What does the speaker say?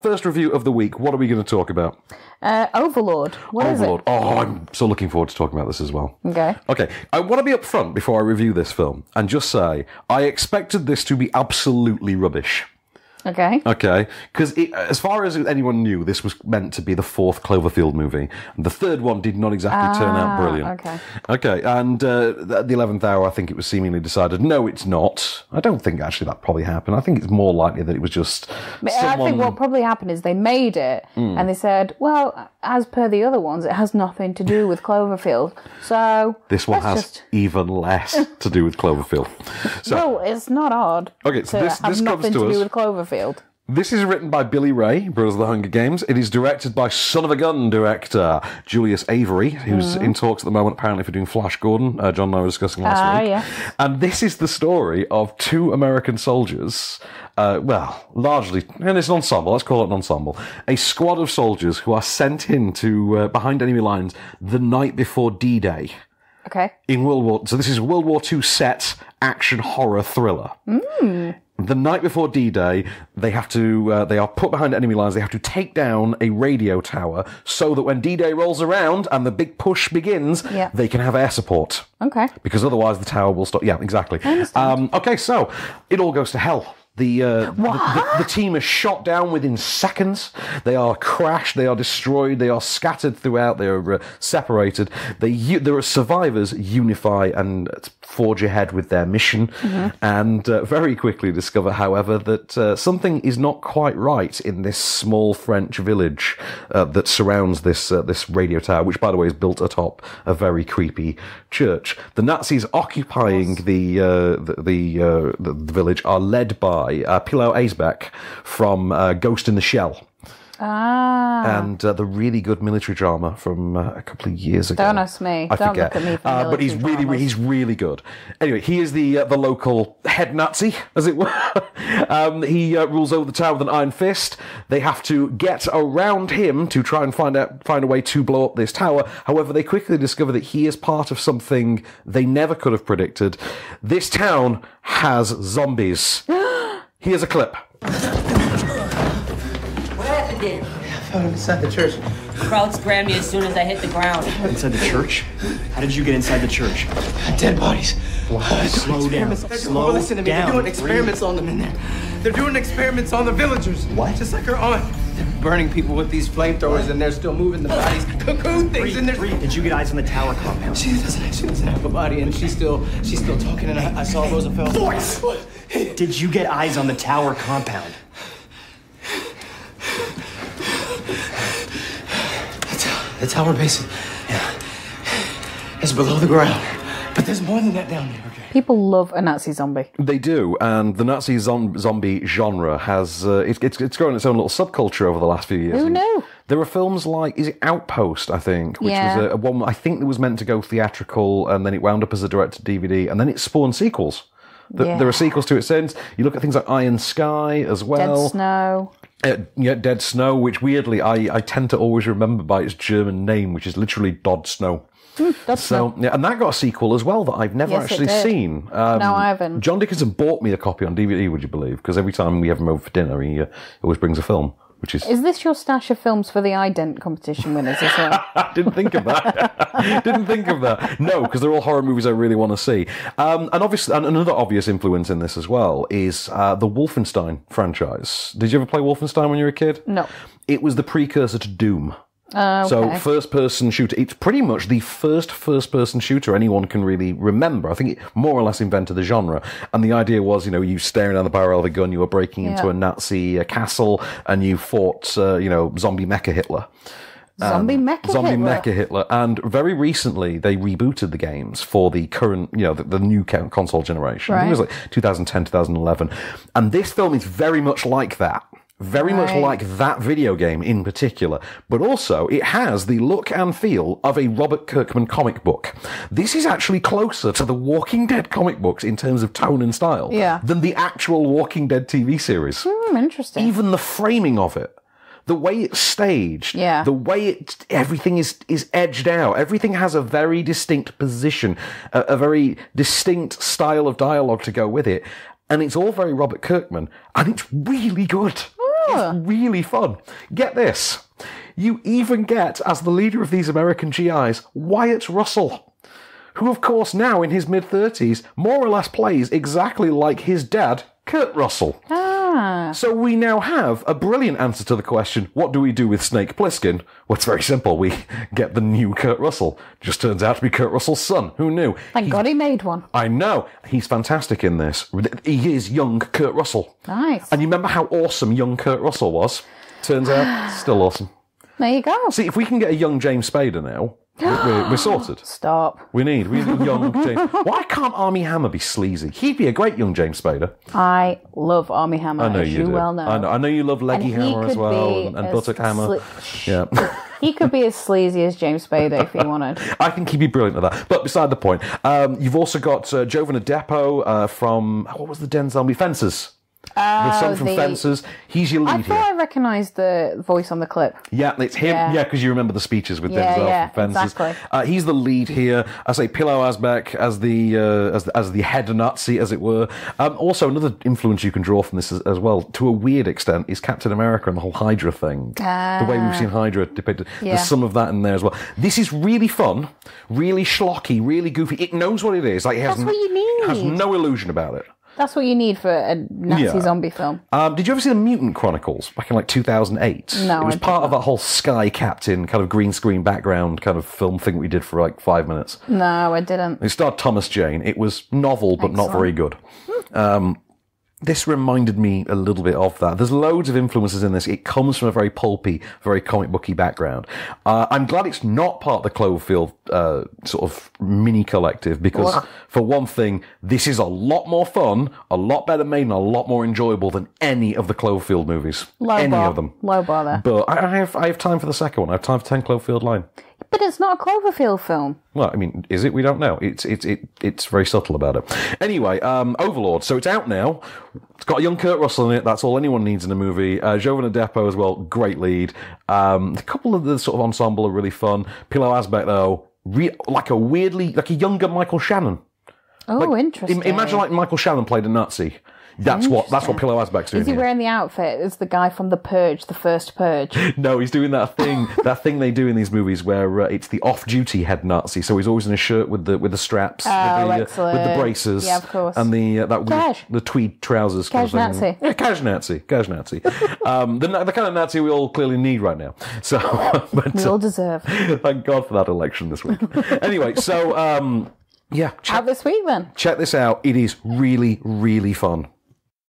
First review of the week. What are we going to talk about? Overlord. What is it? Oh, I'm so looking forward to talking about this as well. Okay. I want to be upfront before I review this film and just say I expected this to be absolutely rubbish. Okay. Because as far as anyone knew, this was meant to be the fourth Cloverfield movie. And the third one did not exactly turn out brilliant. Okay, and at the 11th hour, I think it was seemingly decided, no, it's not. I don't think actually that probably happened. I think it's more likely that it was just I think what probably happened is they made it, and they said, well, as per the other ones, it has nothing to do with Cloverfield. So this one has even less to do with Cloverfield. So, well, it's not odd so this have nothing to do with Cloverfield. This is written by Billy Ray, Brothers of the Hunger Games. It is directed by son of a gun director Julius Avery, who's in talks at the moment apparently for doing Flash Gordon. John and I were discussing last week. Yeah. And this is the story of two American soldiers, largely, and it's an ensemble, let's call it an ensemble, a squad of soldiers who are sent in to behind enemy lines the night before D-Day. Okay. So this is World War II set action horror thriller. The night before D-Day, they are put behind enemy lines. They have to take down a radio tower so that when D-Day rolls around and the big push begins, they can have air support. Okay. Because otherwise the tower will stop. Yeah, exactly. I understand. Okay, so it all goes to hell. The team is shot down within seconds. They are crashed. They are destroyed. They are scattered throughout. They are separated. There are survivors unify and forge ahead with their mission, and very quickly discover, however, that something is not quite right in this small French village that surrounds this radio tower, which, by the way, is built atop a very creepy church. The Nazis occupying the village are led by Pilar Aisbeck from Ghost in the Shell. And the really good military drama from a couple of years ago. Don't ask me. Don't look at me for military but he's really good. Anyway, he is the local head Nazi, as it were. He rules over the tower with an iron fist. They have to get around him to try and find a way to blow up this tower. However, they quickly discover that he is part of something they never could have predicted. This town has zombies. Here's a clip. What happened then? I found him inside the church. The crowd grabbed me as soon as I hit the ground. Inside the church? How did you get inside the church? Dead bodies. Slow down. Slow Listen to me. down. They're doing experiments on them in there. They're doing experiments on the villagers. What? Just like her aunt. They're burning people with these flamethrowers, and they're still moving the bodies. Cocoon things in there. Did you get eyes on the tower compound? She doesn't have a body, and she's still talking. And I saw Roosevelt. Voice. Did you get eyes on the tower compound? The tower base is below the ground, but there's more than that down there. Okay. People love a Nazi zombie. They do, and the Nazi zombie genre has it's grown its own little subculture over the last few years. Who knew? There are films like, is it Outpost, I think, which was a one I think that was meant to go theatrical, and then it wound up as a direct-to-DVD, and then it spawned sequels. There are sequels to it since. You look at things like Iron Sky as well. Dead Snow. Dead Snow, which weirdly I tend to always remember by its German name, which is literally Dod Snow. Snow. Yeah, and that got a sequel as well that I've never actually seen. No, I haven't. John Dickinson bought me a copy on DVD, would you believe? Because every time we have him over for dinner, he always brings a film. Which is this your stash of films for the ident competition winners as well? I didn't think of that. No, because they're all horror movies I really want to see. And obviously, and another obvious influence in this as well is the Wolfenstein franchise. Did you ever play Wolfenstein when you were a kid? No. It was the precursor to Doom. Okay. So first-person shooter. It's pretty much the first-person shooter anyone can really remember. I think it more or less invented the genre. And the idea was, you staring down the barrel of a gun, you were breaking into a Nazi castle, and you fought, zombie mecha Hitler. Zombie Mecha Hitler. And very recently, they rebooted the games for the current, the new console generation. Right. I think it was like 2010, 2011. And this film is very much like that. Very much like that video game in particular, but also it has the look and feel of a Robert Kirkman comic book. This is actually closer to the Walking Dead comic books in terms of tone and style than the actual Walking Dead TV series. Interesting. Even the framing of it. The way it's staged, the way everything is edged out, everything has a very distinct position, a very distinct style of dialogue to go with it, and it's all very Robert Kirkman, and it's really good. Oh. It's really fun. Get this. You even get, as the leader of these American GIs, Wyatt Russell, who, of course, now in his mid-30s, more or less plays exactly like his dad, Kurt Russell. Ah. So we now have a brilliant answer to the question, what do we do with Snake Plissken? Well, it's very simple. We get the new Kurt Russell. Just turns out to be Kurt Russell's son. Who knew? Thank God he made one. I know. He's fantastic in this. He is young Kurt Russell. Nice. And you remember how awesome young Kurt Russell was? Turns out, still awesome. There you go. See, if we can get a young James Spader now, we're sorted. Stop. We need young James. Why can't Armie Hammer be sleazy? He'd be a great young James Spader. I love Armie Hammer, I know as you do. well know. I know you love Leggy And he Hammer as could well, be and as Buttock Hammer. Yeah. He could be as sleazy as James Spader if he wanted. I think he'd be brilliant at that. But beside the point, you've also got Jovan Adepo from, what was the Denzel movie? Fences. The son from Fences. He's your lead I thought here. I recognised the voice on the clip. Yeah, it's him. Yeah, because you remember the speeches with Denzel from Fences. Exactly. He's the lead here. I say Pillow Asbeck as the head Nazi, as it were. Also, another influence you can draw from this as well, to a weird extent, is Captain America and the whole Hydra thing. The way we've seen Hydra depicted. Yeah. There's some of that in there as well. This is really fun, really schlocky, really goofy. It knows what it is. Like, That's what you need. Has no illusion about it. That's what you need for a Nazi zombie film. Did you ever see the Mutant Chronicles back in like 2008? No, it was I part of didn't. that whole Sky Captain kind of green screen background kind of film thing we did for like 5 minutes. No, I didn't. It starred Thomas Jane. It was novel, but not very good. This reminded me a little bit of that. There's loads of influences in this. It comes from a very pulpy, very comic booky background. I'm glad it's not part of the Cloverfield sort of mini collective because, for one thing, this is a lot more fun, a lot better made, and a lot more enjoyable than any of the Cloverfield movies. Any of them. Low bar there. But I have time for the second one. I have time for 10 Cloverfield Lane. But it's not a Cloverfield film. Well, I mean, is it? We don't know. It's very subtle about it. Anyway, Overlord. So it's out now. It's got a young Kurt Russell in it. That's all anyone needs in a movie. Jovan Adepo as well. Great lead. A couple of the sort of ensemble are really fun. Pillow Asbeck, though, like a younger Michael Shannon. Oh, interesting. Imagine like Michael Shannon played a Nazi. That's what Pillow Asbeck's doing. Is he here. wearing the outfit as the guy from The Purge, the first Purge? No, he's doing that thing they do in these movies where it's the off-duty head Nazi. So he's always in a shirt with the straps, with the braces, yeah, of course, and the tweed trousers. Cash Nazi. Yeah, Cash Nazi. The kind of Nazi we all clearly need right now. So, but, We all deserve. Thank God for that election this week. Anyway, so yeah, Out this week then. check this out. It is really, really fun.